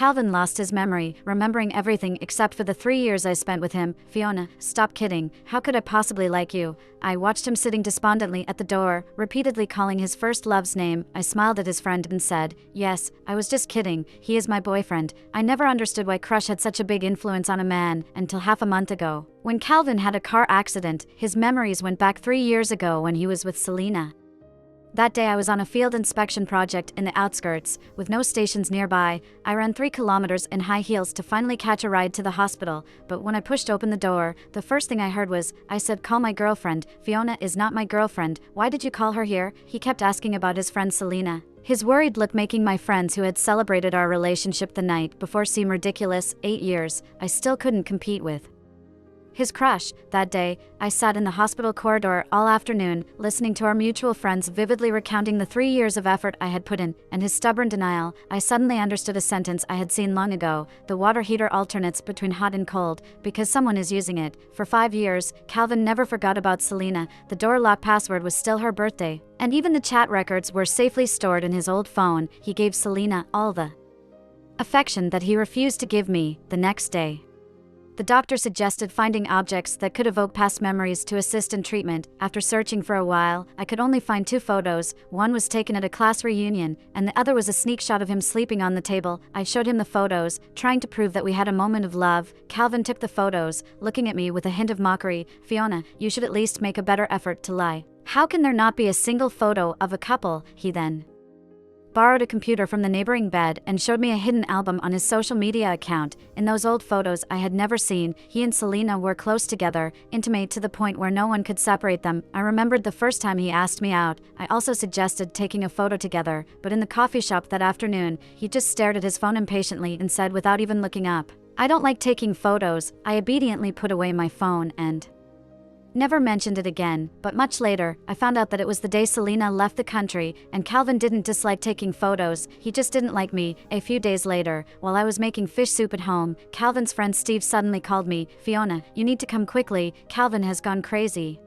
Calvin lost his memory, remembering everything except for the 3 years I spent with him. Fiona, stop kidding. How could I possibly like you? I watched him sitting despondently at the door, repeatedly calling his first love's name. I smiled at his friend and said, yes, I was just kidding. He is my boyfriend. I never understood why crush had such a big influence on a man until half a month ago. When Calvin had a car accident, his memories went back 3 years ago when he was with Selena. That day I was on a field inspection project in the outskirts, with no stations nearby. I ran 3 kilometers in high heels to finally catch a ride to the hospital, but when I pushed open the door, the first thing I heard was, I said, call my girlfriend. Fiona is not my girlfriend. Why did you call her here? He kept asking about his friend Selena. His worried look making my friends who had celebrated our relationship the night before seem ridiculous. 8 years, I still couldn't compete with his crush. That day, I sat in the hospital corridor all afternoon, listening to our mutual friends vividly recounting the 3 years of effort I had put in, and his stubborn denial. I suddenly understood a sentence I had seen long ago. The water heater alternates between hot and cold, because someone is using it. For 5 years, Calvin never forgot about Selena. The door lock password was still her birthday, and even the chat records were safely stored in his old phone. He gave Selena all the affection that he refused to give me the next day. The doctor suggested finding objects that could evoke past memories to assist in treatment. After searching for a while, I could only find 2 photos. One was taken at a class reunion, and the other was a sneak shot of him sleeping on the table. I showed him the photos, trying to prove that we had a moment of love. Calvin took the photos, looking at me with a hint of mockery. Fiona, you should at least make a better effort to lie. How can there not be a single photo of a couple? He then borrowed a computer from the neighboring bed and showed me a hidden album on his social media account. In those old photos I had never seen, he and Selena were close together, intimate to the point where no one could separate them. I remembered the first time he asked me out. I also suggested taking a photo together, but in the coffee shop that afternoon, he just stared at his phone impatiently and said without even looking up, I don't like taking photos. I obediently put away my phone and never mentioned it again. But much later, I found out that it was the day Selena left the country, and Calvin didn't dislike taking photos, he just didn't like me. A few days later, while I was making fish soup at home, Calvin's friend Steve suddenly called me. Fiona, you need to come quickly, Calvin has gone crazy.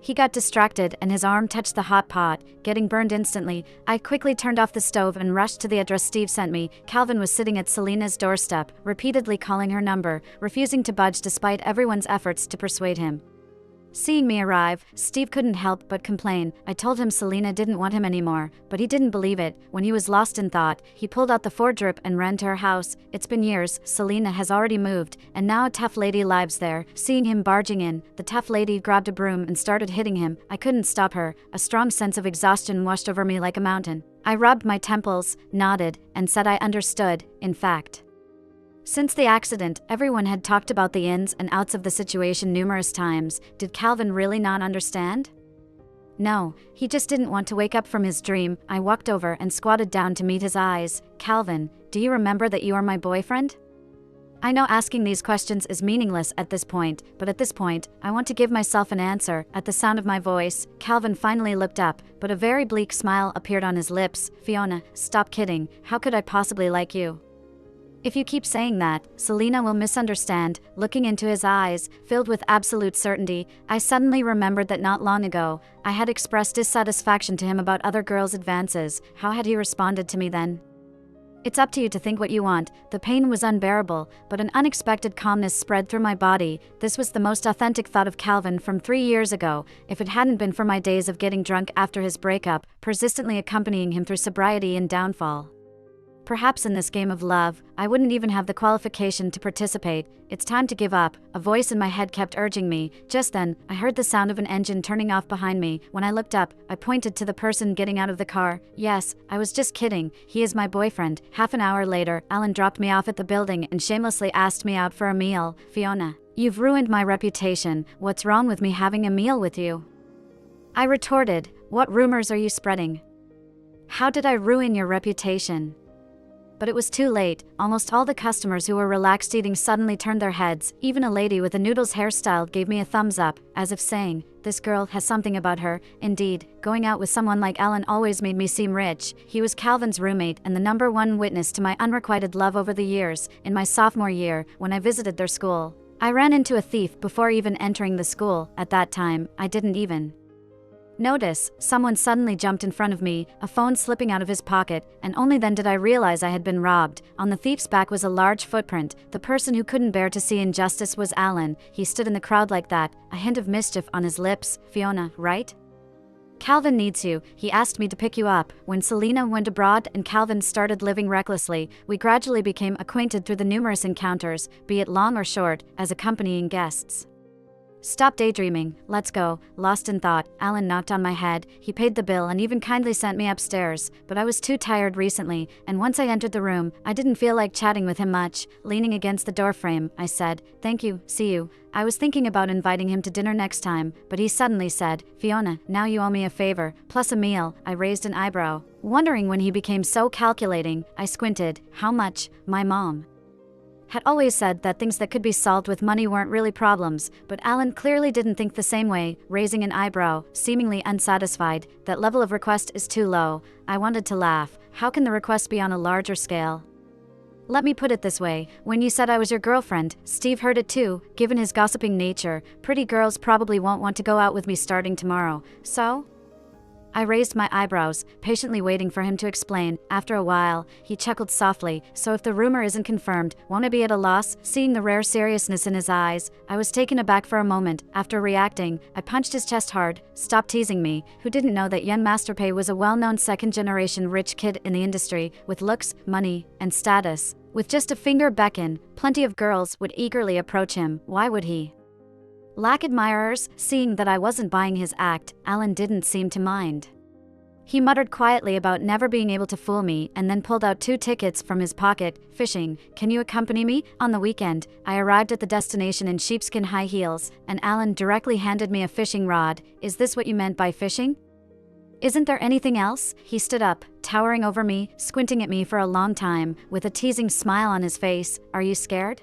He got distracted and his arm touched the hot pot, getting burned instantly. I quickly turned off the stove and rushed to the address Steve sent me. Calvin was sitting at Selena's doorstep, repeatedly calling her number, refusing to budge despite everyone's efforts to persuade him. Seeing me arrive, Steve couldn't help but complain. I told him Selena didn't want him anymore, but he didn't believe it. When he was lost in thought, he pulled out the Ford drip and ran to her house. It's been years, Selena has already moved, and now a tough lady lives there. Seeing him barging in, the tough lady grabbed a broom and started hitting him. I couldn't stop her. A strong sense of exhaustion washed over me like a mountain. I rubbed my temples, nodded, and said I understood. In fact, since the accident, everyone had talked about the ins and outs of the situation numerous times. Did Calvin really not understand? No, he just didn't want to wake up from his dream. I walked over and squatted down to meet his eyes. Calvin, do you remember that you are my boyfriend? I know asking these questions is meaningless at this point, but at this point, I want to give myself an answer. At the sound of my voice, Calvin finally looked up, but a very bleak smile appeared on his lips. Fiona, stop kidding. How could I possibly like you? If you keep saying that, Selena will misunderstand. Looking into his eyes, filled with absolute certainty, I suddenly remembered that not long ago, I had expressed dissatisfaction to him about other girls' advances. How had he responded to me then? It's up to you to think what you want. The pain was unbearable, but an unexpected calmness spread through my body. This was the most authentic thought of Calvin from 3 years ago. If it hadn't been for my days of getting drunk after his breakup, persistently accompanying him through sobriety and downfall, perhaps in this game of love, I wouldn't even have the qualification to participate. It's time to give up. A voice in my head kept urging me. Just then, I heard the sound of an engine turning off behind me. When I looked up, I pointed to the person getting out of the car. Yes, I was just kidding. He is my boyfriend. Half an hour later, Alan dropped me off at the building and shamelessly asked me out for a meal. Fiona, you've ruined my reputation. What's wrong with me having a meal with you? I retorted. What rumors are you spreading? How did I ruin your reputation? But it was too late. Almost all the customers who were relaxed eating suddenly turned their heads. Even a lady with a noodles hairstyle gave me a thumbs up, as if saying, this girl has something about her. Indeed, going out with someone like Alan always made me seem rich. He was Calvin's roommate and the #1 witness to my unrequited love over the years. In my sophomore year, when I visited their school, I ran into a thief before even entering the school. At that time, I didn't even Notice, someone suddenly jumped in front of me, a phone slipping out of his pocket, and only then did I realize I had been robbed. On the thief's back was a large footprint. The person who couldn't bear to see injustice was Alan. He stood in the crowd like that, a hint of mischief on his lips. Fiona, right? Calvin needs you. He asked me to pick you up. When Selena went abroad and Calvin started living recklessly, we gradually became acquainted through the numerous encounters, be it long or short, as accompanying guests. Stop daydreaming, let's go. Lost in thought, Alan knocked on my head. He paid the bill and even kindly sent me upstairs, but I was too tired recently, and once I entered the room, I didn't feel like chatting with him much. Leaning against the doorframe, I said, "Thank you, see you." I was thinking about inviting him to dinner next time, but he suddenly said, "Fiona, now you owe me a favor, plus a meal." I raised an eyebrow, wondering when he became so calculating. I squinted. How much? My mom had always said that things that could be solved with money weren't really problems, but Alan clearly didn't think the same way, raising an eyebrow, seemingly unsatisfied. That level of request is too low. I wanted to laugh. How can the request be on a larger scale? Let me put it this way, when you said I was your girlfriend, Steve heard it too. Given his gossiping nature, pretty girls probably won't want to go out with me starting tomorrow, so? I raised my eyebrows, patiently waiting for him to explain. After a while, he chuckled softly. So if the rumor isn't confirmed, won't I be at a loss? Seeing the rare seriousness in his eyes, I was taken aback for a moment. After reacting, I punched his chest hard. Stop teasing me. Who didn't know that Yen Masterpay was a well-known second-generation rich kid in the industry, with looks, money, and status? With just a finger beckon, plenty of girls would eagerly approach him. Why would he lack admirers? Seeing that I wasn't buying his act, Alan didn't seem to mind. He muttered quietly about never being able to fool me and then pulled out 2 tickets from his pocket. Fishing. Can you accompany me? On the weekend, I arrived at the destination in sheepskin high heels, and Alan directly handed me a fishing rod. Is this what you meant by fishing? Isn't there anything else? He stood up, towering over me, squinting at me for a long time, with a teasing smile on his face. Are you scared?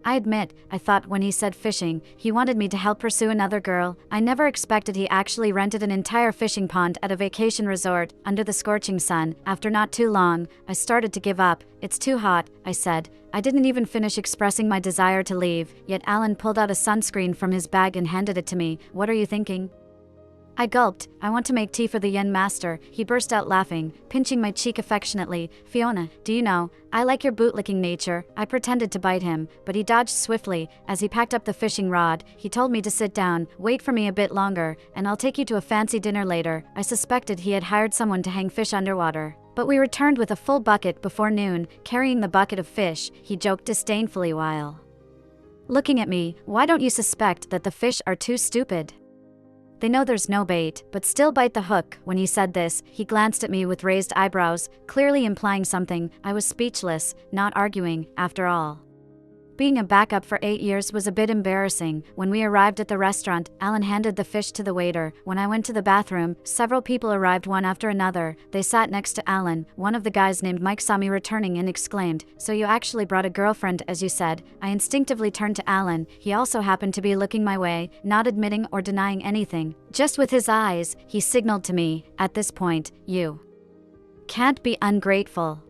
I admit, I thought when he said fishing, he wanted me to help pursue another girl. I never expected he actually rented an entire fishing pond at a vacation resort, under the scorching sun. After not too long, I started to give up. It's too hot, I said. I didn't even finish expressing my desire to leave, yet Alan pulled out a sunscreen from his bag and handed it to me. What are you thinking? I gulped. I want to make tea for the Yen master. He burst out laughing, pinching my cheek affectionately. Fiona, do you know, I like your bootlicking nature. I pretended to bite him, but he dodged swiftly. As he packed up the fishing rod, he told me to sit down, wait for me a bit longer, and I'll take you to a fancy dinner later. I suspected he had hired someone to hang fish underwater. But we returned with a full bucket before noon, carrying the bucket of fish, he joked disdainfully while looking at me. Why don't you suspect that the fish are too stupid? They know there's no bait, but still bite the hook. When he said this, he glanced at me with raised eyebrows, clearly implying something. I was speechless, not arguing, after all. Being a backup for 8 years was a bit embarrassing. When we arrived at the restaurant, Alan handed the fish to the waiter. When I went to the bathroom, several people arrived one after another. They sat next to Alan. One of the guys named Mike saw me returning and exclaimed, "So you actually brought a girlfriend, as you said." I instinctively turned to Alan. He also happened to be looking my way, not admitting or denying anything. Just with his eyes, he signaled to me, "At this point, you can't be ungrateful."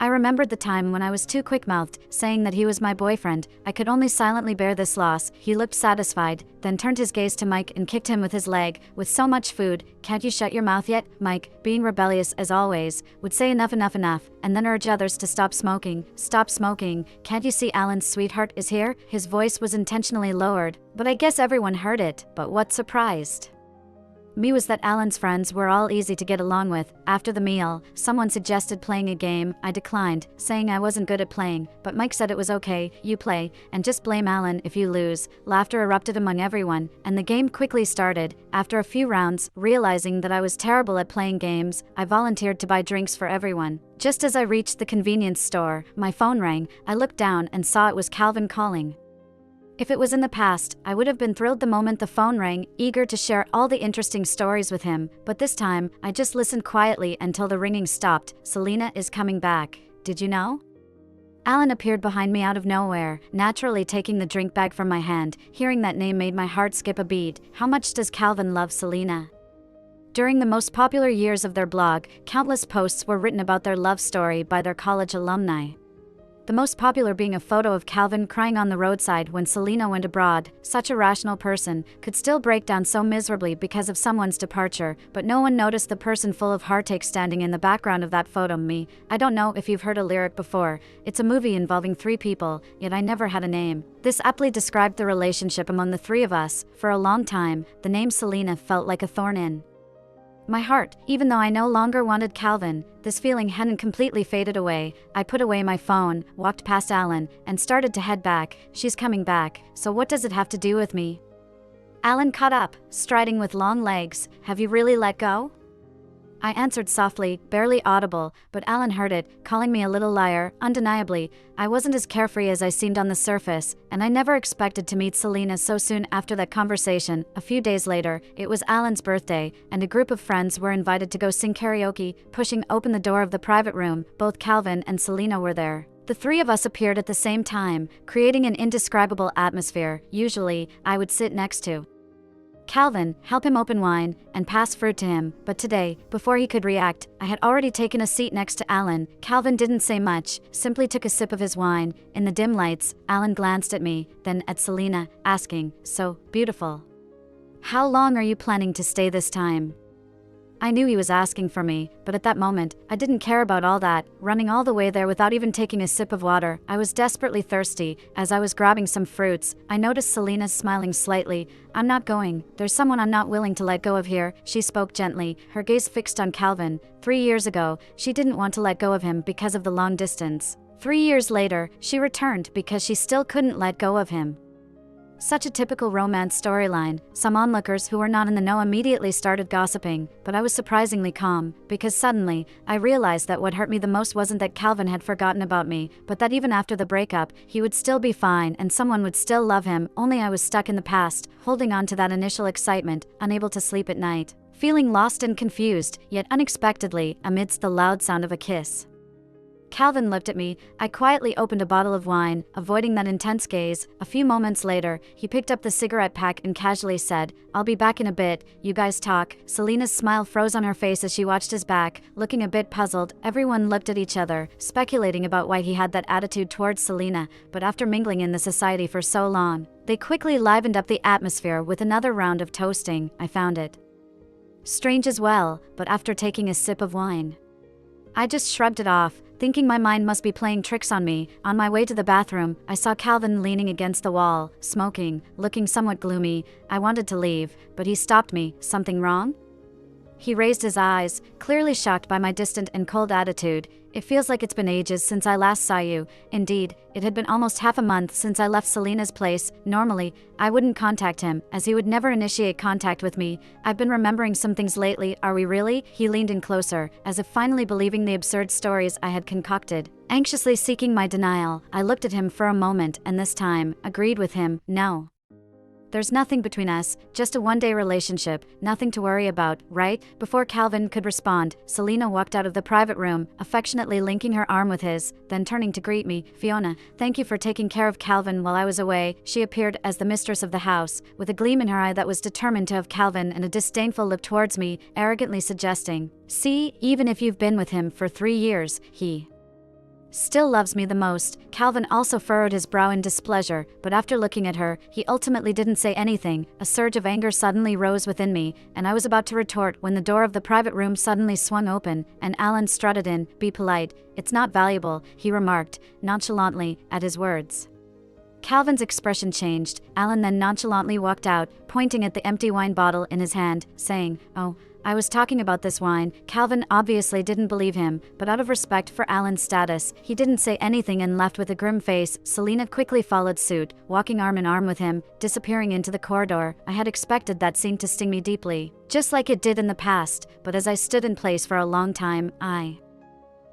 I remembered the time when I was too quick-mouthed, saying that he was my boyfriend. I could only silently bear this loss. He looked satisfied, then turned his gaze to Mike and kicked him with his leg. "With so much food, can't you shut your mouth yet?" Mike, being rebellious as always, would say enough, and then urge others to stop smoking. Stop smoking. Can't you see Alan's sweetheart is here? His voice was intentionally lowered, but I guess everyone heard it. But what surprised me was that Alan's friends were all easy to get along with. After the meal, someone suggested playing a game. I declined, saying I wasn't good at playing, but Mike said it was okay, you play, and just blame Alan if you lose. Laughter erupted among everyone, and the game quickly started. After a few rounds, realizing that I was terrible at playing games, I volunteered to buy drinks for everyone. Just as I reached the convenience store, my phone rang. I looked down and saw it was Calvin calling. If it was in the past, I would have been thrilled the moment the phone rang, eager to share all the interesting stories with him, but this time, I just listened quietly until the ringing stopped. "Selena is coming back. Did you know?" Alan appeared behind me out of nowhere, naturally taking the drink bag from my hand. Hearing that name made my heart skip a beat. How much does Calvin love Selena? During the most popular years of their blog, countless posts were written about their love story by their college alumni. The most popular being a photo of Calvin crying on the roadside when Selena went abroad. Such a rational person could still break down so miserably because of someone's departure, but no one noticed the person full of heartache standing in the background of that photo. Me. I don't know if you've heard a lyric before. It's a movie involving three people, yet I never had a name. This aptly described the relationship among the three of us. For a long time, the name Selena felt like a thorn in my heart. Even though I no longer wanted Calvin, this feeling hadn't completely faded away. I put away my phone, walked past Alan, and started to head back. She's coming back, so what does it have to do with me? Alan caught up, striding with long legs. Have you really let go? I answered softly, barely audible, but Alan heard it, calling me a little liar. Undeniably, I wasn't as carefree as I seemed on the surface, and I never expected to meet Selena so soon after that conversation. A few days later, it was Alan's birthday, and a group of friends were invited to go sing karaoke. Pushing open the door of the private room, both Calvin and Selena were there. The three of us appeared at the same time, creating an indescribable atmosphere. Usually, I would sit next to Calvin, help him open wine, and pass fruit to him, but today, before he could react, I had already taken a seat next to Alan. Calvin didn't say much, simply took a sip of his wine. In the dim lights, Alan glanced at me, then at Selena, asking, "So beautiful. How long are you planning to stay this time?" I knew he was asking for me, but at that moment, I didn't care about all that. Running all the way there without even taking a sip of water, I was desperately thirsty. As I was grabbing some fruits, I noticed Selena smiling slightly. "I'm not going. There's someone I'm not willing to let go of here," she spoke gently, her gaze fixed on Calvin. 3 years ago, she didn't want to let go of him because of the long distance. 3 years later, she returned because she still couldn't let go of him. Such a typical romance storyline. Some onlookers who were not in the know immediately started gossiping, but I was surprisingly calm, because suddenly, I realized that what hurt me the most wasn't that Calvin had forgotten about me, but that even after the breakup, he would still be fine and someone would still love him. Only I was stuck in the past, holding on to that initial excitement, unable to sleep at night, feeling lost and confused, yet unexpectedly, amidst the loud sound of a kiss. Calvin looked at me. I quietly opened a bottle of wine, avoiding that intense gaze. A few moments later, he picked up the cigarette pack and casually said, "I'll be back in a bit. You guys talk." Selena's smile froze on her face as she watched his back, looking a bit puzzled. Everyone looked at each other, speculating about why he had that attitude towards Selena, but after mingling in the society for so long, they quickly livened up the atmosphere with another round of toasting. I found it strange as well, but after taking a sip of wine, I just shrugged it off, thinking my mind must be playing tricks on me. On my way to the bathroom, I saw Calvin leaning against the wall, smoking, looking somewhat gloomy. I wanted to leave, but he stopped me. "Something wrong?" He raised his eyes, clearly shocked by my distant and cold attitude. "It feels like it's been ages since I last saw you." Indeed, it had been almost half a month since I left Selena's place. Normally, I wouldn't contact him, as he would never initiate contact with me. "I've been remembering some things lately. Are we really?" He leaned in closer, as if finally believing the absurd stories I had concocted. Anxiously seeking my denial, I looked at him for a moment and this time, agreed with him. "No. There's nothing between us, just a one-day relationship, nothing to worry about, right?" Before Calvin could respond, Selena walked out of the private room, affectionately linking her arm with his, then turning to greet me. "Fiona, thank you for taking care of Calvin while I was away." She appeared as the mistress of the house, with a gleam in her eye that was determined to have Calvin and a disdainful look towards me, arrogantly suggesting, "See, even if you've been with him for 3 years, he still loves me the most." Calvin also furrowed his brow in displeasure, but after looking at her, he ultimately didn't say anything. A surge of anger suddenly rose within me, and I was about to retort when the door of the private room suddenly swung open, and Alan strutted in. "Be polite. It's not valuable," he remarked, nonchalantly, at his words. Calvin's expression changed. Alan then nonchalantly walked out, pointing at the empty wine bottle in his hand, saying, "Oh, I was talking about this wine." Calvin obviously didn't believe him, but out of respect for Alan's status, he didn't say anything and left with a grim face. Selena quickly followed suit, walking arm in arm with him, disappearing into the corridor. I had expected that scene to sting me deeply, just like it did in the past, but as I stood in place for a long time, I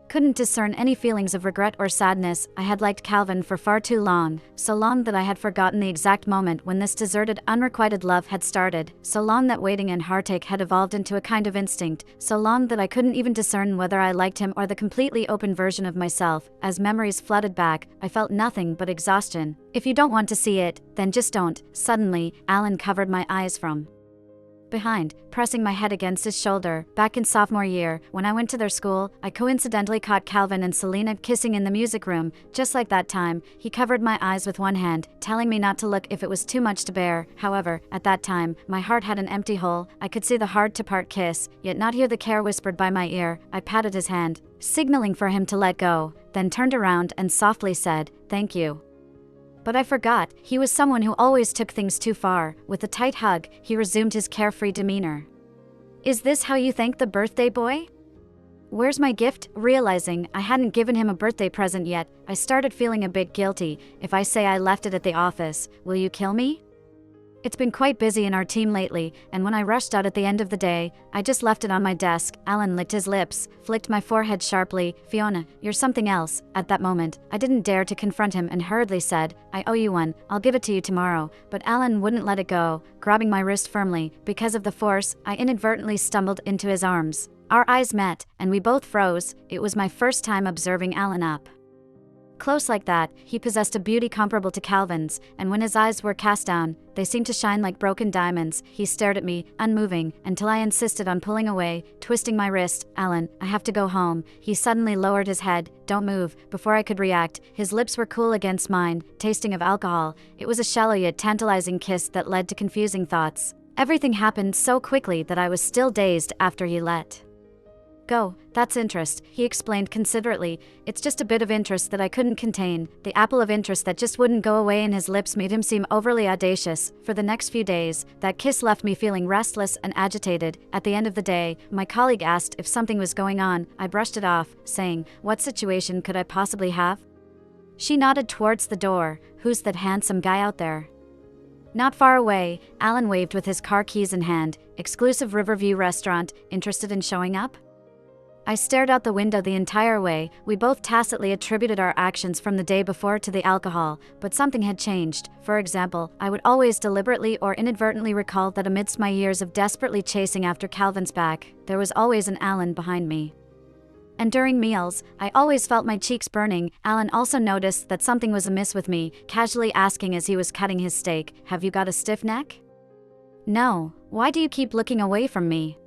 couldn't discern any feelings of regret or sadness. I had liked Calvin for far too long, so long that I had forgotten the exact moment when this deserted, unrequited love had started, so long that waiting and heartache had evolved into a kind of instinct, so long that I couldn't even discern whether I liked him or the completely open version of myself. As memories flooded back, I felt nothing but exhaustion. "If you don't want to see it, then just don't." Suddenly, Alan covered my eyes from behind, pressing my head against his shoulder. Back in sophomore year, when I went to their school, I coincidentally caught Calvin and Selena kissing in the music room. Just like that time, he covered my eyes with one hand, telling me not to look if it was too much to bear. However, at that time, my heart had an empty hole. I could see the hard-to-part kiss, yet not hear the care whispered by my ear. I patted his hand, signaling for him to let go, then turned around and softly said, "Thank you." But I forgot, he was someone who always took things too far. With a tight hug, he resumed his carefree demeanor. "Is this how you thank the birthday boy? Where's my gift?" Realizing I hadn't given him a birthday present yet, I started feeling a bit guilty. "If I say I left it at the office, will you kill me? It's been quite busy in our team lately, and when I rushed out at the end of the day, I just left it on my desk." Alan licked his lips, flicked my forehead sharply. "Fiona, you're something else." At that moment, I didn't dare to confront him and hurriedly said, "I owe you one, I'll give it to you tomorrow." But Alan wouldn't let it go, grabbing my wrist firmly. Because of the force, I inadvertently stumbled into his arms. Our eyes met, and we both froze. It was my first time observing Alan up close like that. He possessed a beauty comparable to Calvin's, and when his eyes were cast down, they seemed to shine like broken diamonds. He stared at me, unmoving, until I insisted on pulling away, twisting my wrist. "Alan, I have to go home." He suddenly lowered his head. "Don't move." Before I could react, his lips were cool against mine, tasting of alcohol. It was a shallow yet tantalizing kiss that led to confusing thoughts. Everything happened so quickly that I was still dazed after he let go. "That's interest," he explained considerately. "It's just a bit of interest that I couldn't contain." The apple of interest that just wouldn't go away in his lips made him seem overly audacious. For the next few days, that kiss left me feeling restless and agitated. At the end of the day, my colleague asked if something was going on. I brushed it off, saying, "What situation could I possibly have?" She nodded towards the door. "Who's that handsome guy out there?" Not far away, Alan waved with his car keys in hand. "Exclusive Riverview restaurant, interested in showing up?" I stared out the window the entire way. We both tacitly attributed our actions from the day before to the alcohol, but something had changed. For example, I would always deliberately or inadvertently recall that amidst my years of desperately chasing after Calvin's back, there was always an Alan behind me. And during meals, I always felt my cheeks burning. Alan also noticed that something was amiss with me, casually asking as he was cutting his steak, "Have you got a stiff neck?" "No. Why do you keep looking away from me?"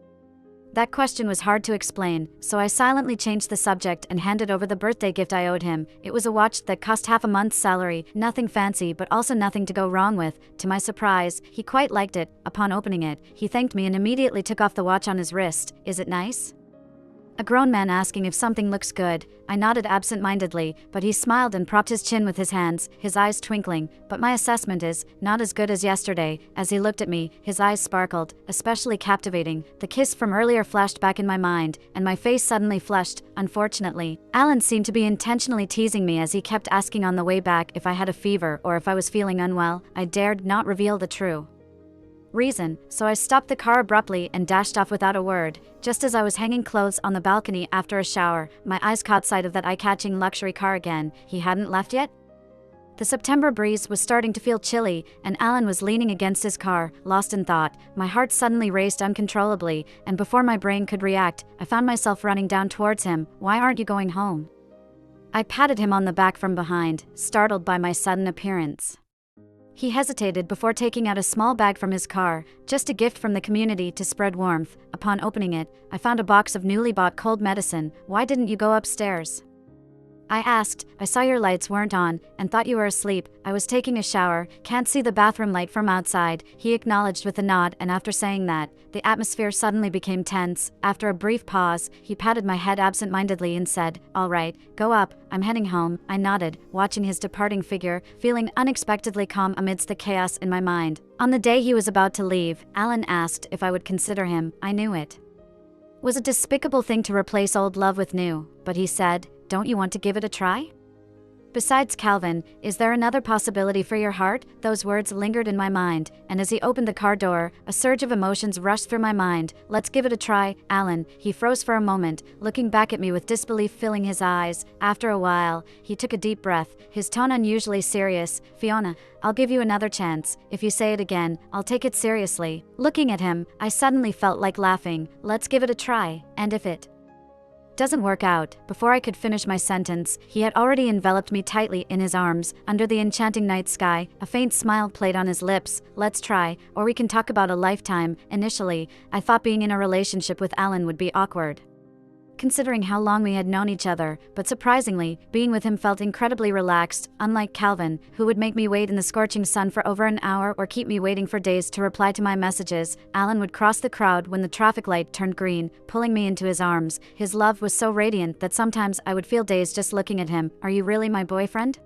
That question was hard to explain, so I silently changed the subject and handed over the birthday gift I owed him. It was a watch that cost half a month's salary, nothing fancy but also nothing to go wrong with. To my surprise, he quite liked it. Upon opening it, he thanked me and immediately took off the watch on his wrist. "Is it nice?" A grown man asking if something looks good. I nodded absent-mindedly, but he smiled and propped his chin with his hands, his eyes twinkling. "But my assessment is not as good as yesterday." As he looked at me, his eyes sparkled, especially captivating. The kiss from earlier flashed back in my mind, and my face suddenly flushed. Unfortunately, Alan seemed to be intentionally teasing me as he kept asking on the way back if I had a fever or if I was feeling unwell. I dared not reveal the true reason, so I stopped the car abruptly and dashed off without a word. Just as I was hanging clothes on the balcony after a shower, my eyes caught sight of that eye-catching luxury car again. He hadn't left yet? The September breeze was starting to feel chilly, and Alan was leaning against his car, lost in thought. My heart suddenly raced uncontrollably, and before my brain could react, I found myself running down towards him. "Why aren't you going home?" I patted him on the back from behind, startled by my sudden appearance. He hesitated before taking out a small bag from his car, just a gift from the community to spread warmth. Upon opening it, I found a box of newly bought cold medicine. "Why didn't you go upstairs?" I asked. "I saw your lights weren't on, and thought you were asleep." "I was taking a shower, can't see the bathroom light from outside," he acknowledged with a nod, and after saying that, the atmosphere suddenly became tense. After a brief pause, he patted my head absent-mindedly and said, "All right, go up, I'm heading home." I nodded, watching his departing figure, feeling unexpectedly calm amidst the chaos in my mind. On the day he was about to leave, Alan asked if I would consider him. I knew it was a despicable thing to replace old love with new, but he said, "Don't you want to give it a try? Besides Calvin, is there another possibility for your heart?" Those words lingered in my mind, and as he opened the car door, a surge of emotions rushed through my mind. "Let's give it a try, Alan." He froze for a moment, looking back at me with disbelief filling his eyes. After a while, he took a deep breath, his tone unusually serious. "Fiona, I'll give you another chance. If you say it again, I'll take it seriously." Looking at him, I suddenly felt like laughing. "Let's give it a try, and if it Doesn't work out. Before I could finish my sentence, he had already enveloped me tightly in his arms. Under the enchanting night sky, a faint smile played on his lips. Let's try, or we can talk about a lifetime. Initially, I thought being in a relationship with Alan would be awkward, considering how long we had known each other, but surprisingly, being with him felt incredibly relaxed. Unlike Calvin, who would make me wait in the scorching sun for over an hour or keep me waiting for days to reply to my messages, Alan would cross the crowd when the traffic light turned green, pulling me into his arms. His love was so radiant that sometimes I would feel dazed just looking at him. Are you really my boyfriend?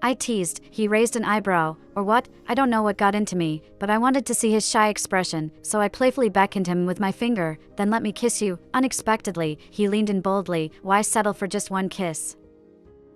I teased. He raised an eyebrow. Or what? I don't know what got into me, but I wanted to see his shy expression, so I playfully beckoned him with my finger. Then let me kiss you. Unexpectedly, he leaned in boldly. Why settle for just one kiss?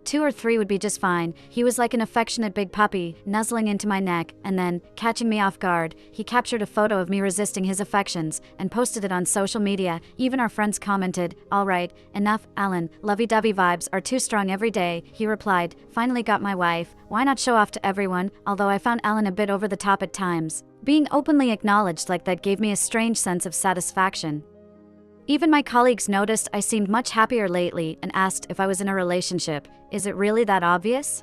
2 or 3 would be just fine. He was like an affectionate big puppy, nuzzling into my neck, and then, catching me off guard, he captured a photo of me resisting his affections and posted it on social media. Even our friends commented, "All right, enough, Alan, lovey-dovey vibes are too strong every day." He replied, "Finally got my wife, why not show off to everyone?" Although I found Alan a bit over the top at times, being openly acknowledged like that gave me a strange sense of satisfaction. Even my colleagues noticed I seemed much happier lately and asked if I was in a relationship. Is it really that obvious?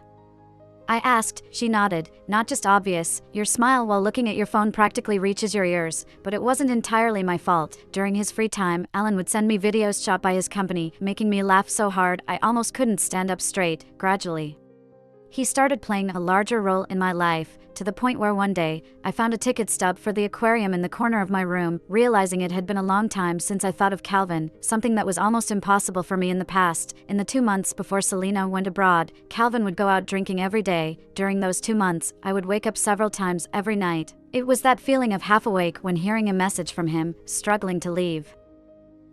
I asked. She nodded. Not just obvious, your smile while looking at your phone practically reaches your ears, but it wasn't entirely my fault. During his free time, Alan would send me videos shot by his company, making me laugh so hard I almost couldn't stand up straight. Gradually, he started playing a larger role in my life, to the point where one day, I found a ticket stub for the aquarium in the corner of my room, realizing it had been a long time since I thought of Calvin, something that was almost impossible for me in the past. In the 2 months before Selena went abroad, Calvin would go out drinking every day. During those 2 months, I would wake up several times every night. It was that feeling of half awake when hearing a message from him, struggling to leave.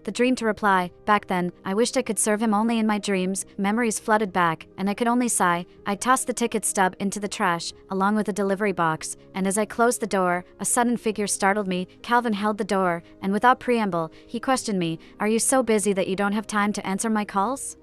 The dream to reply. Back then, I wished I could serve him only in my dreams. Memories flooded back, and I could only sigh. I tossed the ticket stub into the trash, along with the delivery box, and as I closed the door, a sudden figure startled me. Calvin held the door, and without preamble, he questioned me, "Are you so busy that you don't have time to answer my calls?"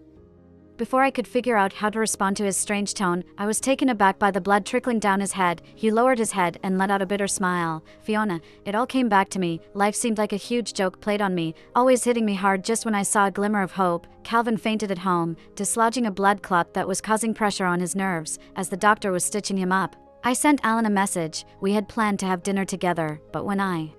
Before I could figure out how to respond to his strange tone, I was taken aback by the blood trickling down his head. He lowered his head and let out a bitter smile. Fiona, it all came back to me. Life seemed like a huge joke played on me, always hitting me hard just when I saw a glimmer of hope. Calvin fainted at home, dislodging a blood clot that was causing pressure on his nerves, as the doctor was stitching him up. I sent Alan a message. We had planned to have dinner together, but when I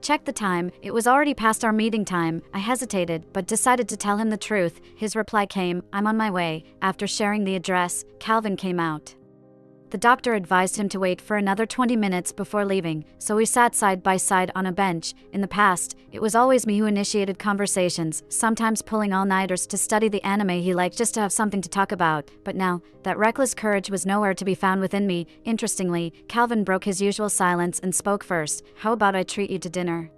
checked the time, it was already past our meeting time. I hesitated, but decided to tell him the truth. His reply came, "I'm on my way." After sharing the address, Calvin came out. The doctor advised him to wait for another 20 minutes before leaving, so we sat side by side on a bench. In the past, it was always me who initiated conversations, sometimes pulling all-nighters to study the anime he liked just to have something to talk about. But now, that reckless courage was nowhere to be found within me. Interestingly, Calvin broke his usual silence and spoke first. "How about I treat you to dinner?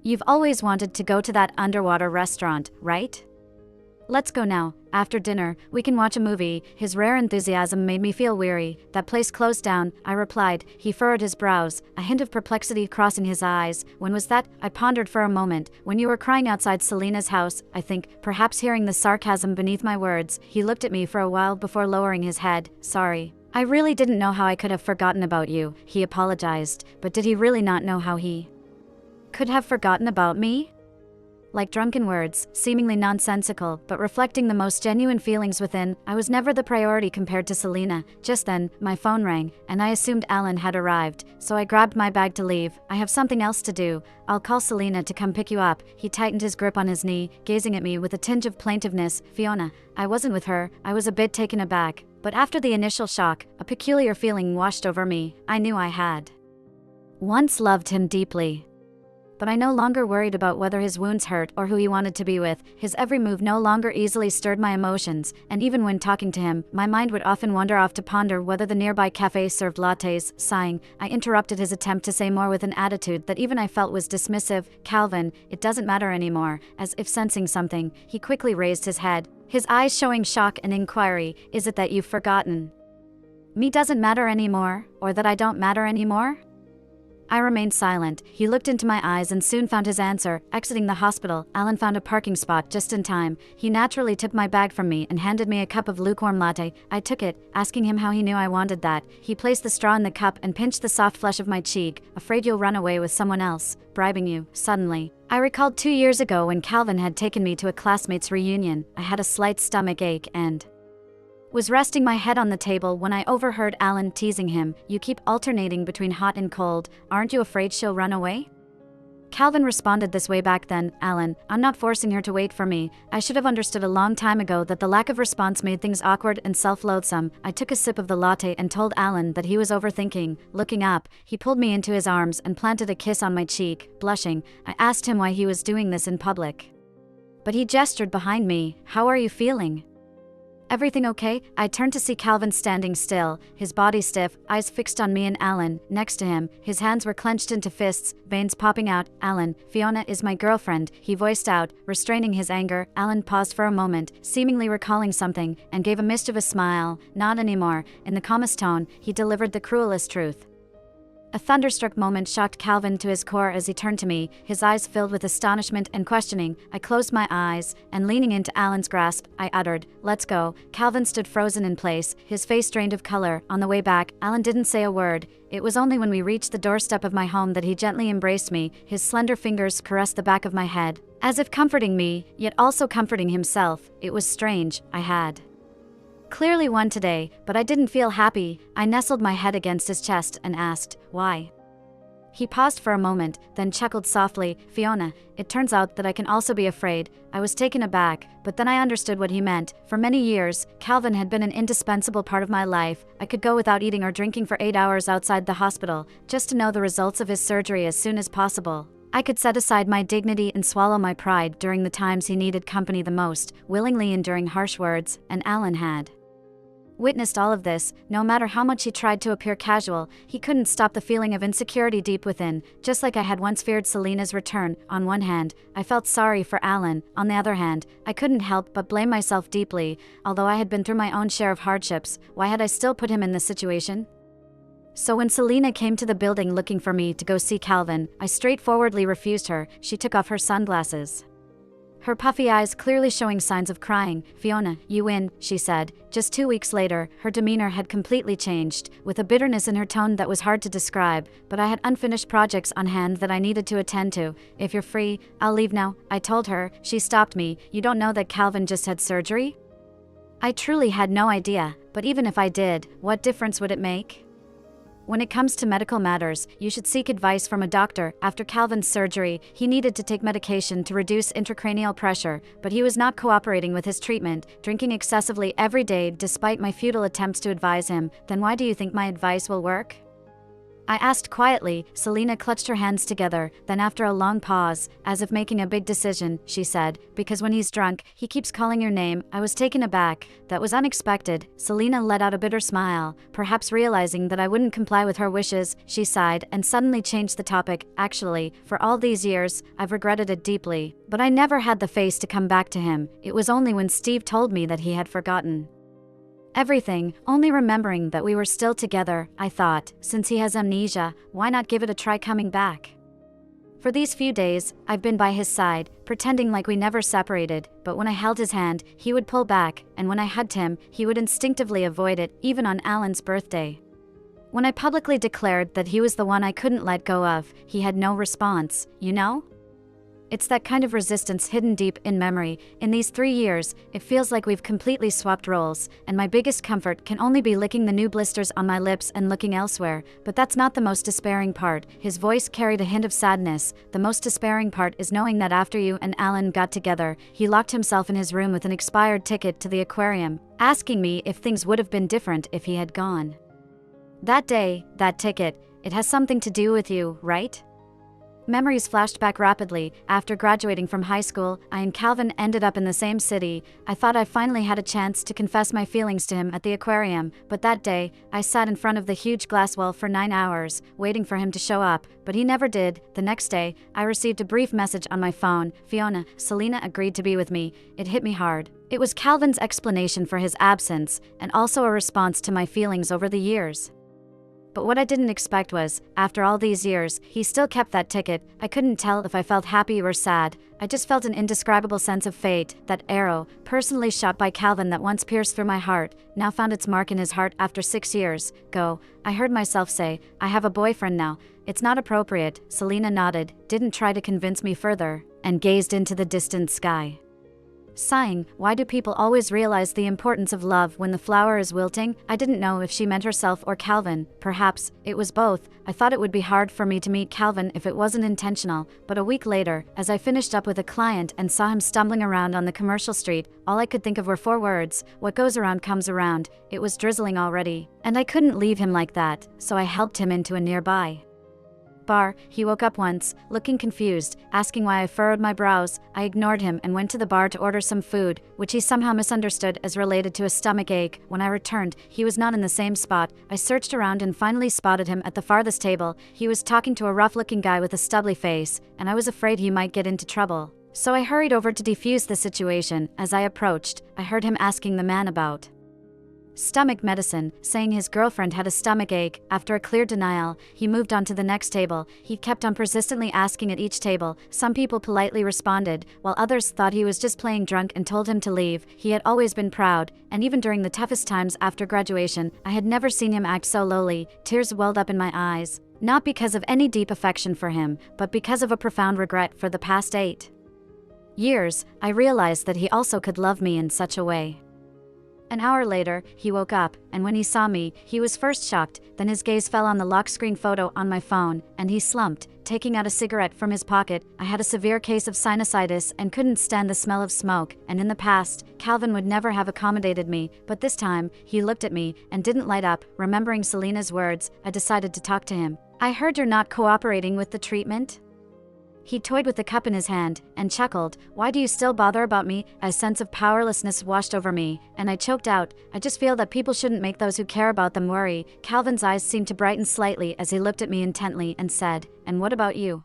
You've always wanted to go to that underwater restaurant, right? Let's go now. After dinner, we can watch a movie." His rare enthusiasm made me feel weary. "That place closed down," I replied. He furrowed his brows, a hint of perplexity crossing his eyes. "When was that?" I pondered for a moment. "When you were crying outside Selena's house, I think." Perhaps hearing the sarcasm beneath my words, he looked at me for a while before lowering his head. "Sorry. I really didn't know how I could have forgotten about you." He apologized, but did he really not know how he could have forgotten about me? Like drunken words, seemingly nonsensical, but reflecting the most genuine feelings within. I was never the priority compared to Selena. Just then, my phone rang, and I assumed Alan had arrived, so I grabbed my bag to leave. "I have something else to do. I'll call Selena to come pick you up." He tightened his grip on his knee, gazing at me with a tinge of plaintiveness. "Fiona, I wasn't with her." I was a bit taken aback, but after the initial shock, a peculiar feeling washed over me. I knew I had once loved him deeply, but I no longer worried about whether his wounds hurt or who he wanted to be with. His every move no longer easily stirred my emotions, and even when talking to him, my mind would often wander off to ponder whether the nearby cafe served lattes. Sighing, I interrupted his attempt to say more with an attitude that even I felt was dismissive. "Calvin, it doesn't matter anymore." As if sensing something, he quickly raised his head, his eyes showing shock and inquiry. "Is it that you've forgotten me doesn't matter anymore, or that I don't matter anymore?" I remained silent. He looked into my eyes and soon found his answer. Exiting the hospital, Alan found a parking spot just in time. He naturally took my bag from me and handed me a cup of lukewarm latte. I took it, asking him how he knew I wanted that. He placed the straw in the cup and pinched the soft flesh of my cheek. Afraid you'll run away with someone else, bribing you. Suddenly, I recalled 2 years ago when Calvin had taken me to a classmates' reunion. I had a slight stomach ache and was resting my head on the table when I overheard Alan teasing him. You keep alternating between hot and cold. Aren't you afraid she'll run away? Calvin responded this way back then. Alan, I'm not forcing her to wait for me. I should have understood a long time ago that the lack of response made things awkward and self-loathsome. I took a sip of the latte and told Alan that he was overthinking. Looking up, he pulled me into his arms and planted a kiss on my cheek. Blushing, I asked him why he was doing this in public. But he gestured behind me. How are you feeling? Everything okay? I turned to see Calvin standing still, his body stiff, eyes fixed on me and Alan. Next to him, his hands were clenched into fists, veins popping out. Alan, Fiona is my girlfriend, he voiced out, restraining his anger. Alan paused for a moment, seemingly recalling something, and gave a mischievous smile. Not anymore. In the calmest tone, he delivered the cruelest truth. A thunderstruck moment shocked Calvin to his core as he turned to me, his eyes filled with astonishment and questioning. I closed my eyes, and leaning into Alan's grasp, I uttered, "Let's go." Calvin stood frozen in place, his face drained of color. On the way back, Alan didn't say a word. It was only when we reached the doorstep of my home that he gently embraced me, his slender fingers caressed the back of my head, as if comforting me, yet also comforting himself. It was strange. I had clearly won today, but I didn't feel happy. I nestled my head against his chest and asked, why? He paused for a moment, then chuckled softly. Fiona, it turns out that I can also be afraid. I was taken aback, but then I understood what he meant. For many years, Calvin had been an indispensable part of my life. I could go without eating or drinking for 8 hours outside the hospital, just to know the results of his surgery as soon as possible. I could set aside my dignity and swallow my pride during the times he needed company the most, willingly enduring harsh words, and Alan had witnessed all of this. No matter how much he tried to appear casual, he couldn't stop the feeling of insecurity deep within, just like I had once feared Selena's return. On one hand, I felt sorry for Alan. On the other hand, I couldn't help but blame myself deeply. Although I had been through my own share of hardships, why had I still put him in this situation? So when Selena came to the building looking for me to go see Calvin, I straightforwardly refused her. She took off her sunglasses, her puffy eyes clearly showing signs of crying. Fiona, you win, she said. Just 2 weeks later, her demeanor had completely changed, with a bitterness in her tone that was hard to describe, but I had unfinished projects on hand that I needed to attend to. If you're free, I'll leave now, I told her. She stopped me. You don't know that Calvin just had surgery? I truly had no idea, but even if I did, what difference would it make? When it comes to medical matters, you should seek advice from a doctor. After Calvin's surgery, he needed to take medication to reduce intracranial pressure, but he was not cooperating with his treatment, drinking excessively every day despite my futile attempts to advise him. Then why do you think my advice will work? I asked quietly. Selena clutched her hands together, then after a long pause, as if making a big decision, she said, because when he's drunk, he keeps calling your name. I was taken aback. That was unexpected. Selena let out a bitter smile, perhaps realizing that I wouldn't comply with her wishes. She sighed and suddenly changed the topic. Actually, for all these years, I've regretted it deeply, but I never had the face to come back to him. It was only when Steve told me that he had forgotten everything, only remembering that we were still together. I thought, since he has amnesia, why not give it a try coming back? For these few days, I've been by his side, pretending like we never separated, but when I held his hand, he would pull back, and when I hugged him, he would instinctively avoid it, even on Alan's birthday. When I publicly declared that he was the one I couldn't let go of, he had no response, you know? It's that kind of resistance hidden deep in memory. In these 3 years, it feels like we've completely swapped roles, and my biggest comfort can only be licking the new blisters on my lips and looking elsewhere. But that's not the most despairing part. His voice carried a hint of sadness. The most despairing part is knowing that after you and Alan got together, he locked himself in his room with an expired ticket to the aquarium, asking me if things would have been different if he had gone. That day, that ticket, it has something to do with you, right? Memories flashed back rapidly. After graduating from high school, I and Calvin ended up in the same city. I thought I finally had a chance to confess my feelings to him at the aquarium, but that day, I sat in front of the huge glass wall for 9 hours, waiting for him to show up, but he never did. The next day, I received a brief message on my phone. Fiona, Selena agreed to be with me. It hit me hard. It was Calvin's explanation for his absence, and also a response to my feelings over the years. But what I didn't expect was, after all these years, he still kept that ticket. I couldn't tell if I felt happy or sad. I just felt an indescribable sense of fate. That arrow, personally shot by Calvin that once pierced through my heart, now found its mark in his heart after 6 years. Go. I heard myself say, I have a boyfriend now. It's not appropriate. Selena nodded, didn't try to convince me further, and gazed into the distant sky. Sighing, why do people always realize the importance of love when the flower is wilting? I didn't know if she meant herself or Calvin. Perhaps it was both. I thought it would be hard for me to meet Calvin if it wasn't intentional, but a week later, as I finished up with a client and saw him stumbling around on the commercial street, all I could think of were 4 words: what goes around comes around. It was drizzling already, and I couldn't leave him like that, so I helped him into a nearby bar. He woke up once, looking confused, asking why I furrowed my brows. I ignored him and went to the bar to order some food, which he somehow misunderstood as related to a stomach ache. When I returned, he was not in the same spot. I searched around and finally spotted him at the farthest table. He was talking to a rough-looking guy with a stubbly face, and I was afraid he might get into trouble. So I hurried over to defuse the situation. As I approached, I heard him asking the man about stomach medicine, saying his girlfriend had a stomach ache. After a clear denial, he moved on to the next table. He kept on persistently asking at each table. Some people politely responded, while others thought he was just playing drunk and told him to leave. He had always been proud, and even during the toughest times after graduation, I had never seen him act so lowly. Tears welled up in my eyes, not because of any deep affection for him, but because of a profound regret for the past 8 years. I realized that he also could love me in such a way. An hour later, he woke up, and when he saw me, he was first shocked, then his gaze fell on the lock screen photo on my phone, and he slumped, taking out a cigarette from his pocket. I had a severe case of sinusitis and couldn't stand the smell of smoke, and in the past, Calvin would never have accommodated me, but this time, he looked at me and didn't light up. Remembering Selena's words, I decided to talk to him. I heard you're not cooperating with the treatment? He toyed with the cup in his hand and chuckled. Why do you still bother about me? A sense of powerlessness washed over me, and I choked out. I just feel that people shouldn't make those who care about them worry. Calvin's eyes seemed to brighten slightly as he looked at me intently and said, and what about you?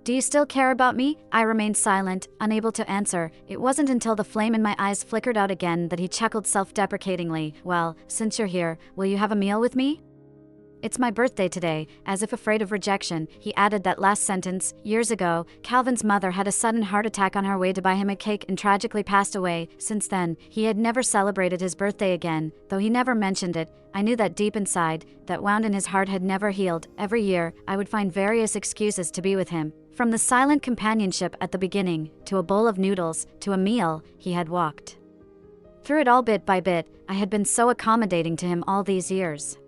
Do you still care about me? I remained silent, unable to answer. It wasn't until the flame in my eyes flickered out again that he chuckled self-deprecatingly. Well, since you're here, will you have a meal with me? It's my birthday today. As if afraid of rejection, he added that last sentence. Years ago, Calvin's mother had a sudden heart attack on her way to buy him a cake and tragically passed away. Since then, he had never celebrated his birthday again, though he never mentioned it. I knew that deep inside, that wound in his heart had never healed. Every year, I would find various excuses to be with him. From the silent companionship at the beginning, to a bowl of noodles, to a meal, he had walked through it all bit by bit. I had been so accommodating to him all these years.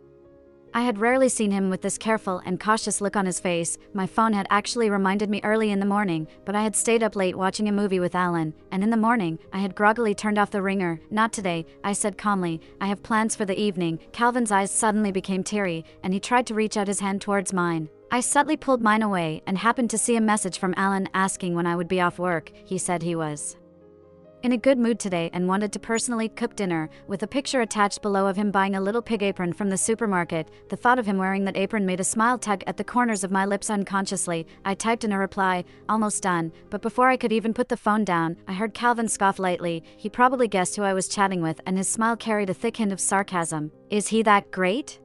I had rarely seen him with this careful and cautious look on his face. My phone had actually reminded me early in the morning, but I had stayed up late watching a movie with Alan, and in the morning, I had groggily turned off the ringer. Not today, I said calmly. I have plans for the evening. Calvin's eyes suddenly became teary, and he tried to reach out his hand towards mine. I subtly pulled mine away and happened to see a message from Alan asking when I would be off work. He said he was in a good mood today and wanted to personally cook dinner, with a picture attached below of him buying a little pig apron from the supermarket. The thought of him wearing that apron made a smile tug at the corners of my lips unconsciously. I typed in a reply, almost done, but before I could even put the phone down, I heard Calvin scoff lightly. He probably guessed who I was chatting with, and his smile carried a thick hint of sarcasm. Is he that great?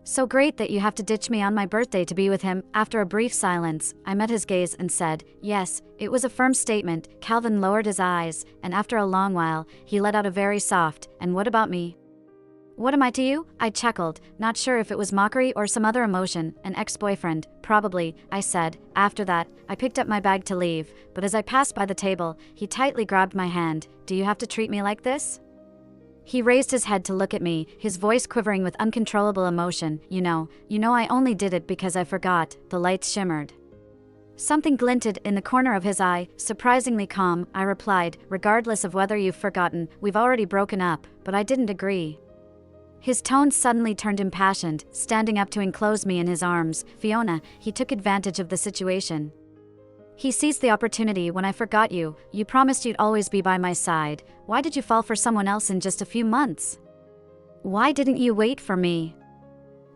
So great that you have to ditch me on my birthday to be with him? After a brief silence, I met his gaze and said, yes. It was a firm statement. Calvin lowered his eyes, and after a long while, he let out a very soft, and what about me? What am I to you? I chuckled, not sure if it was mockery or some other emotion. An ex-boyfriend, probably, I said. After that, I picked up my bag to leave, but as I passed by the table, he tightly grabbed my hand. Do you have to treat me like this? He raised his head to look at me, his voice quivering with uncontrollable emotion. You know, I only did it because I forgot. The lights shimmered. Something glinted in the corner of his eye. Surprisingly calm, I replied, regardless of whether you've forgotten, we've already broken up, but I didn't agree. His tone suddenly turned impassioned, standing up to enclose me in his arms. Fiona, he took advantage of the situation. He seized the opportunity when I forgot you. You promised you'd always be by my side. Why did you fall for someone else in just a few months? Why didn't you wait for me?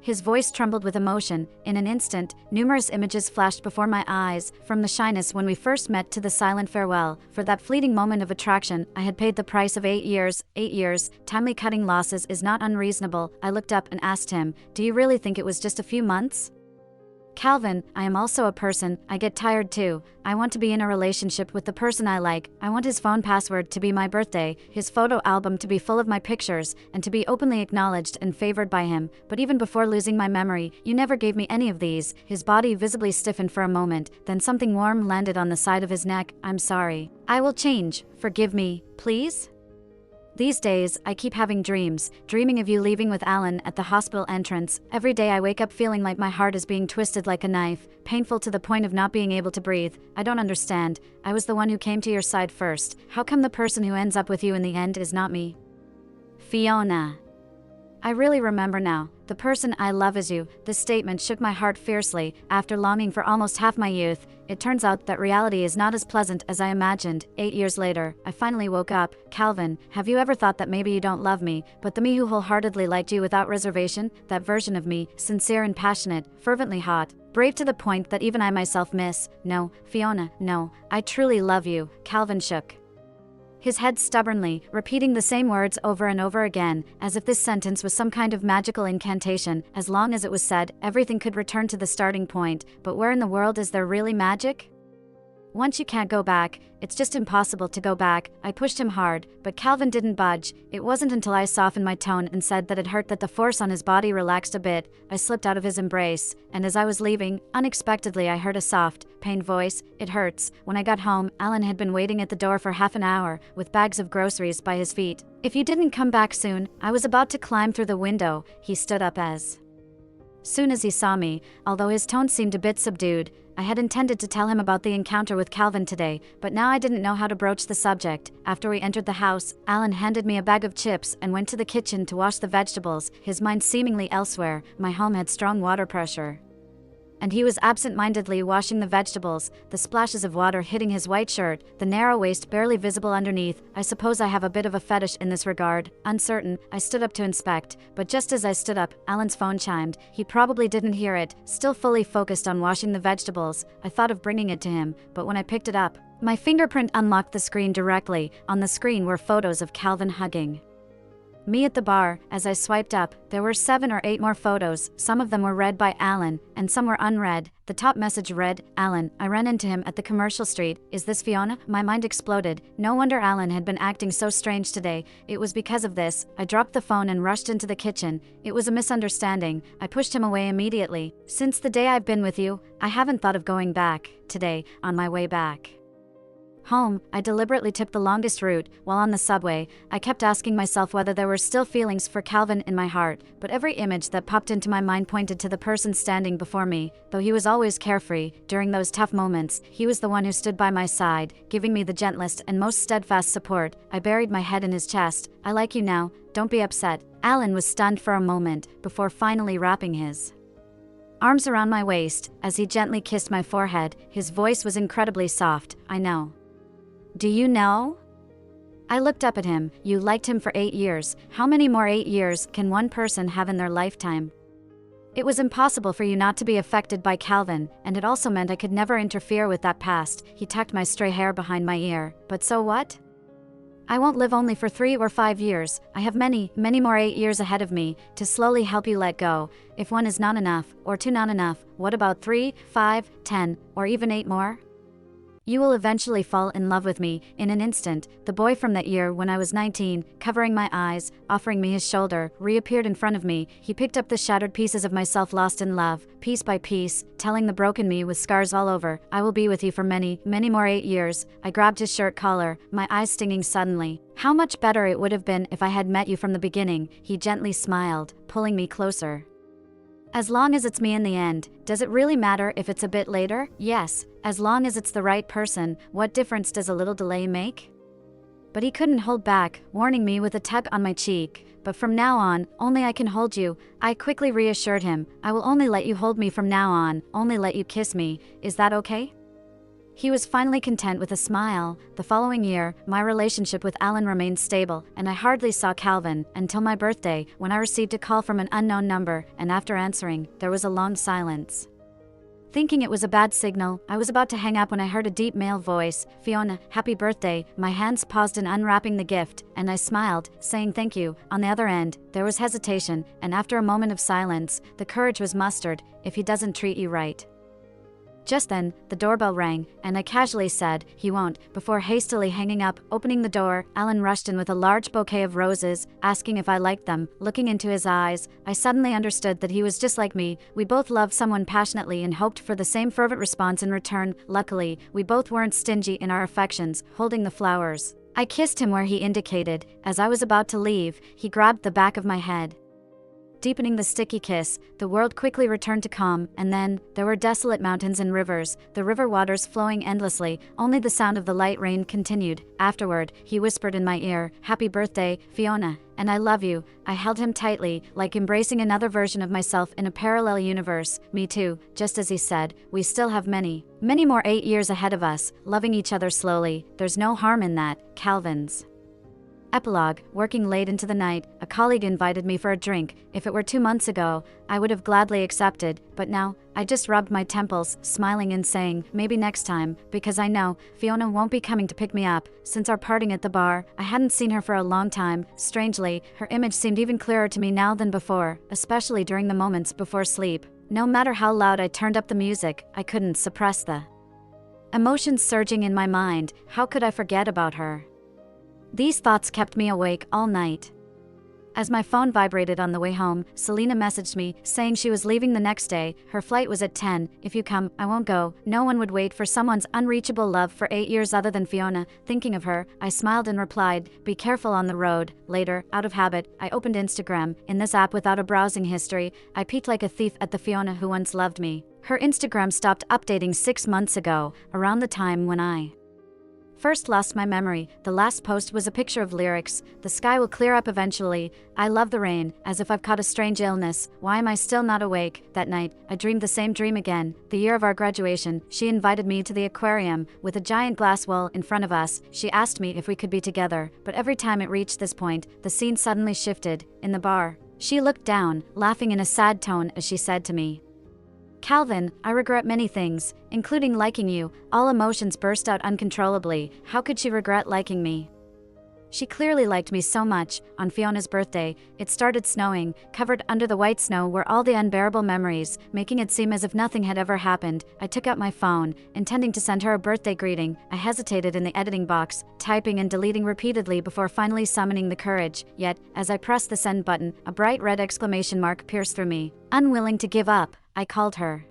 His voice trembled with emotion. In an instant, numerous images flashed before my eyes, from the shyness when we first met to the silent farewell. For that fleeting moment of attraction, I had paid the price of 8 years. 8 years, timely cutting losses is not unreasonable. I looked up and asked him, "Do you really think it was just a few months?" "Calvin, I am also a person. I get tired too. I want to be in a relationship with the person I like. I want his phone password to be my birthday, his photo album to be full of my pictures, and to be openly acknowledged and favored by him. But even before losing my memory, you never gave me any of these." His body visibly stiffened for a moment, then something warm landed on the side of his neck. "I'm sorry. I will change. Forgive me, please?" These days, I keep having dreams, dreaming of you leaving with Alan at the hospital entrance. Every day I wake up feeling like my heart is being twisted like a knife, painful to the point of not being able to breathe. I don't understand. I was the one who came to your side first. How come the person who ends up with you in the end is not me? Fiona. I really remember now. The person I love is you. This statement shook my heart fiercely. After longing for almost half my youth, it turns out that reality is not as pleasant as I imagined. 8 years later, I finally woke up. "Calvin, have you ever thought that maybe you don't love me, but the me who wholeheartedly liked you without reservation? That version of me, sincere and passionate, fervently hot, brave to the point that even I myself miss? No, Fiona, no. I truly love you." Calvin shook his head stubbornly, repeating the same words over and over again, as if this sentence was some kind of magical incantation. As long as it was said, everything could return to the starting point. But where in the world is there really magic? Once you can't go back, it's just impossible to go back. I pushed him hard, but Calvin didn't budge. It wasn't until I softened my tone and said that it hurt that the force on his body relaxed a bit. I slipped out of his embrace, and as I was leaving, unexpectedly I heard a soft, pained voice. "It hurts." When I got home, Alan had been waiting at the door for half an hour, with bags of groceries by his feet. "If you didn't come back soon, I was about to climb through the window." He stood up as soon as he saw me, although his tone seemed a bit subdued. I had intended to tell him about the encounter with Calvin today, but now I didn't know how to broach the subject. After we entered the house, Alan handed me a bag of chips and went to the kitchen to wash the vegetables, his mind seemingly elsewhere. My home had strong water pressure, and he was absent-mindedly washing the vegetables, the splashes of water hitting his white shirt, the narrow waist barely visible underneath. I suppose I have a bit of a fetish in this regard. Uncertain, I stood up to inspect, but just as I stood up, Alan's phone chimed. He probably didn't hear it, still fully focused on washing the vegetables. I thought of bringing it to him, but when I picked it up, my fingerprint unlocked the screen directly. On the screen were photos of Calvin hugging me at the bar. As I swiped up, there were 7 or 8 more photos. Some of them were read by Alan, and some were unread. The top message read, "Alan, I ran into him at the commercial street. Is this Fiona?" My mind exploded. No wonder Alan had been acting so strange today. It was because of this. I dropped the phone and rushed into the kitchen. It was a misunderstanding. I pushed him away immediately. "Since the day I've been with you, I haven't thought of going back." Today, on my way back home, I deliberately took the longest route. While on the subway, I kept asking myself whether there were still feelings for Calvin in my heart, but every image that popped into my mind pointed to the person standing before me. Though he was always carefree, during those tough moments, he was the one who stood by my side, giving me the gentlest and most steadfast support. I buried my head in his chest. "I like you now, don't be upset." Alan was stunned for a moment, before finally wrapping his arms around my waist. As he gently kissed my forehead, his voice was incredibly soft. "I know." "Do you know?" I looked up at him. "You liked him for 8 years. How many more 8 years can one person have in their lifetime?" It was impossible for you not to be affected by Calvin, and it also meant I could never interfere with that past. He tucked my stray hair behind my ear. "But so what? I won't live only for 3 or 5 years. I have many, many more 8 years ahead of me to slowly help you let go. If 1 is not enough, or 2 not enough, what about 3, 5, 10, or even 8 more? You will eventually fall in love with me." In an instant, the boy from that year when I was 19, covering my eyes, offering me his shoulder, reappeared in front of me. He picked up the shattered pieces of myself lost in love, piece by piece, telling the broken me with scars all over, "I will be with you for many, many more 8 years." I grabbed his shirt collar, my eyes stinging suddenly. "How much better it would have been if I had met you from the beginning." He gently smiled, pulling me closer. "As long as it's me in the end, does it really matter if it's a bit later?" "Yes, as long as it's the right person. What difference does a little delay make?" But he couldn't hold back, warning me with a tug on my cheek. "But from now on, only I can hold you." I quickly reassured him. "I will only let you hold me from now on, only let you kiss me. Is that okay?" He was finally content with a smile. The following year, my relationship with Alan remained stable, and I hardly saw Calvin until my birthday, when I received a call from an unknown number, and after answering, there was a long silence. Thinking it was a bad signal, I was about to hang up when I heard a deep male voice. "Fiona, happy birthday." My hands paused in unwrapping the gift, and I smiled, saying thank you. On the other end, there was hesitation, and after a moment of silence, the courage was mustered. "If he doesn't treat you right." Just then, the doorbell rang, and I casually said, "He won't." Before hastily hanging up, opening the door, Alan rushed in with a large bouquet of roses, asking if I liked them. Looking into his eyes, I suddenly understood that he was just like me. We both loved someone passionately and hoped for the same fervent response in return. Luckily, we both weren't stingy in our affections, holding the flowers. I kissed him where he indicated. As I was about to leave, he grabbed the back of my head. Deepening the sticky kiss, the world quickly returned to calm, and then, there were desolate mountains and rivers, the river waters flowing endlessly, only the sound of the light rain continued. Afterward, he whispered in my ear, "Happy birthday, Fiona, and I love you." I held him tightly, like embracing another version of myself in a parallel universe. Me too, just as he said, we still have many more 8 years ahead of us, loving each other slowly. There's no harm in that. Calvin's. Epilogue. Working late into the night, a colleague invited me for a drink. If it were 2 months ago, I would have gladly accepted, but now, I just rubbed my temples, smiling and saying, maybe next time, because I know Fiona won't be coming to pick me up. Since our parting at the bar, I hadn't seen her for a long time. Strangely, her image seemed even clearer to me now than before, especially during the moments before sleep. No matter how loud I turned up the music, I couldn't suppress the emotions surging in my mind. How could I forget about her? These thoughts kept me awake all night. As my phone vibrated on the way home, Selena messaged me, saying she was leaving the next day. Her flight was at 10. "If you come, I won't go." No one would wait for someone's unreachable love for 8 years other than Fiona. Thinking of her, I smiled and replied, "Be careful on the road." Later, out of habit, I opened Instagram. In this app without a browsing history, I peeked like a thief at the Fiona who once loved me. Her Instagram stopped updating 6 months ago, around the time when I first lost my memory. The last post was a picture of lyrics. "The sky will clear up eventually. I love the rain, as if I've caught a strange illness. Why am I still not awake?" That night, I dreamed the same dream again. The year of our graduation, she invited me to the aquarium, with a giant glass wall in front of us. She asked me if we could be together, but every time it reached this point, the scene suddenly shifted. In the bar, she looked down, laughing in a sad tone as she said to me, "Calvin, I regret many things, including liking you." All emotions burst out uncontrollably. How could she regret liking me? She clearly liked me so much. On Fiona's birthday, it started snowing. Covered under the white snow were all the unbearable memories, making it seem as if nothing had ever happened. I took out my phone, intending to send her a birthday greeting. I hesitated in the editing box, typing and deleting repeatedly before finally summoning the courage. Yet, as I pressed the send button, a bright red exclamation mark pierced through me. Unwilling to give up, I called her.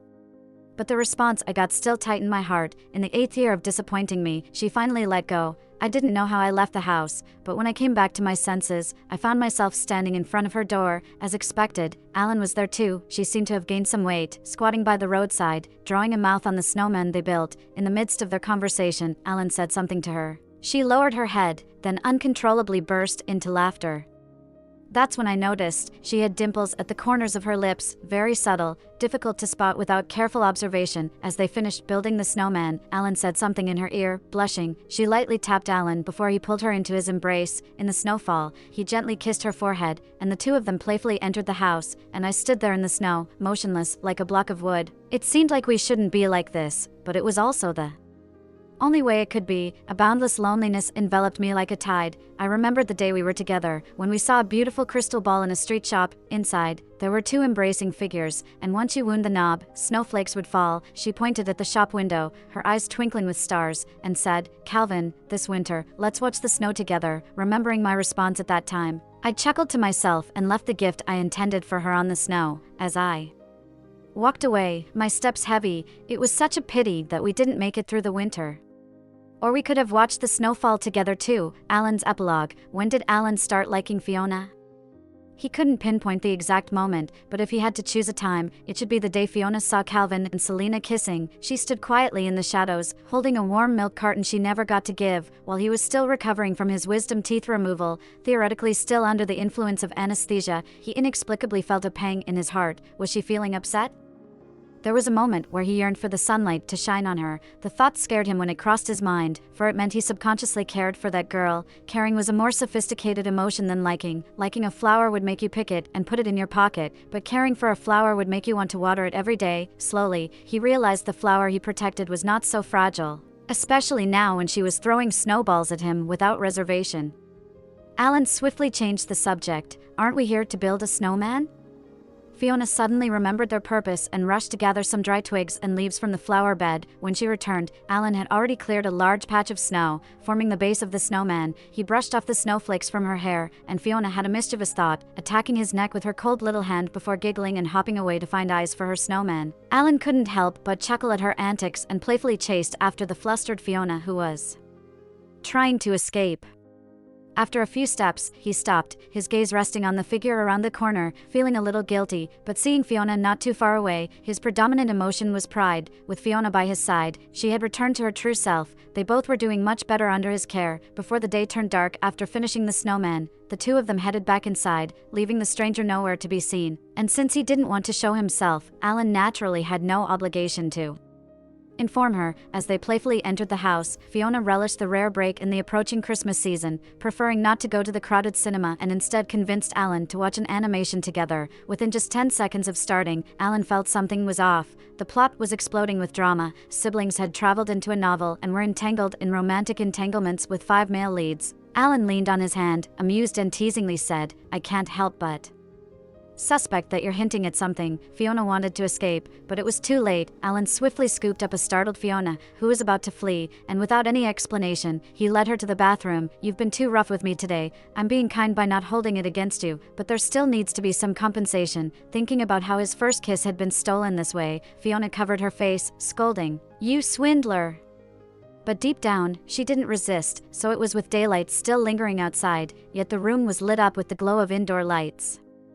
But the response I got still tightened my heart. In the 8th year of disappointing me, she finally let go. I didn't know how I left the house, but when I came back to my senses, I found myself standing in front of her door. As expected, Alan was there too. She seemed to have gained some weight, squatting by the roadside, drawing a mouth on the snowman they built. In the midst of their conversation, Alan said something to her. She lowered her head, then uncontrollably burst into laughter. That's when I noticed she had dimples at the corners of her lips, very subtle, difficult to spot without careful observation. As they finished building the snowman, Alan said something in her ear. Blushing, she lightly tapped Alan before he pulled her into his embrace. In the snowfall, he gently kissed her forehead, and the two of them playfully entered the house, and I stood there in the snow, motionless, like a block of wood. It seemed like we shouldn't be like this, but it was also the only way it could be. A boundless loneliness enveloped me like a tide. I remembered the day we were together, when we saw a beautiful crystal ball in a street shop. Inside, there were two embracing figures, and once you wound the knob, snowflakes would fall. She pointed at the shop window, her eyes twinkling with stars, and said, "Calvin, this winter, let's watch the snow together." Remembering my response at that time, I chuckled to myself and left the gift I intended for her on the snow. As I walked away, my steps heavy. It was such a pity that we didn't make it through the winter. Or we could have watched the snowfall together too. Alan's epilogue. When did Alan start liking Fiona? He couldn't pinpoint the exact moment, but if he had to choose a time, it should be the day Fiona saw Calvin and Selena kissing. She stood quietly in the shadows, holding a warm milk carton she never got to give, while he was still recovering from his wisdom teeth removal, theoretically still under the influence of anesthesia. He inexplicably felt a pang in his heart. Was she feeling upset? There was a moment where he yearned for the sunlight to shine on her. The thought scared him when it crossed his mind, for it meant he subconsciously cared for that girl. Caring was a more sophisticated emotion than liking. Liking a flower would make you pick it and put it in your pocket, but caring for a flower would make you want to water it every day. Slowly, he realized the flower he protected was not so fragile, especially now when she was throwing snowballs at him without reservation. Alan swiftly changed the subject. Aren't we here to build a snowman? Fiona suddenly remembered their purpose and rushed to gather some dry twigs and leaves from the flower bed. When she returned, Alan had already cleared a large patch of snow, forming the base of the snowman. He brushed off the snowflakes from her hair, and Fiona had a mischievous thought, attacking his neck with her cold little hand before giggling and hopping away to find eyes for her snowman. Alan couldn't help but chuckle at her antics and playfully chased after the flustered Fiona, who was trying to escape. After a few steps, he stopped, his gaze resting on the figure around the corner, feeling a little guilty, but seeing Fiona not too far away, his predominant emotion was pride. With Fiona by his side, she had returned to her true self. They both were doing much better under his care. Before the day turned dark after finishing the snowman, the two of them headed back inside, leaving the stranger nowhere to be seen. And since he didn't want to show himself, Alan naturally had no obligation to inform her. As they playfully entered the house, Fiona relished the rare break in the approaching Christmas season, preferring not to go to the crowded cinema and instead convinced Alan to watch an animation together. Within just 10 seconds of starting, Alan felt something was off. The plot was exploding with drama. Siblings had traveled into a novel and were entangled in romantic entanglements with 5 male leads. Alan leaned on his hand, amused and teasingly said, "I can't help but suspect that you're hinting at something." Fiona wanted to escape, but it was too late. Alan swiftly scooped up a startled Fiona, who was about to flee, and without any explanation, he led her to the bathroom. "You've been too rough with me today. I'm being kind by not holding it against you, but there still needs to be some compensation." Thinking about how his first kiss had been stolen this way, Fiona covered her face, scolding, "You swindler!" But deep down, she didn't resist, so it was with daylight still lingering outside, yet the room was lit up with the glow of indoor lights.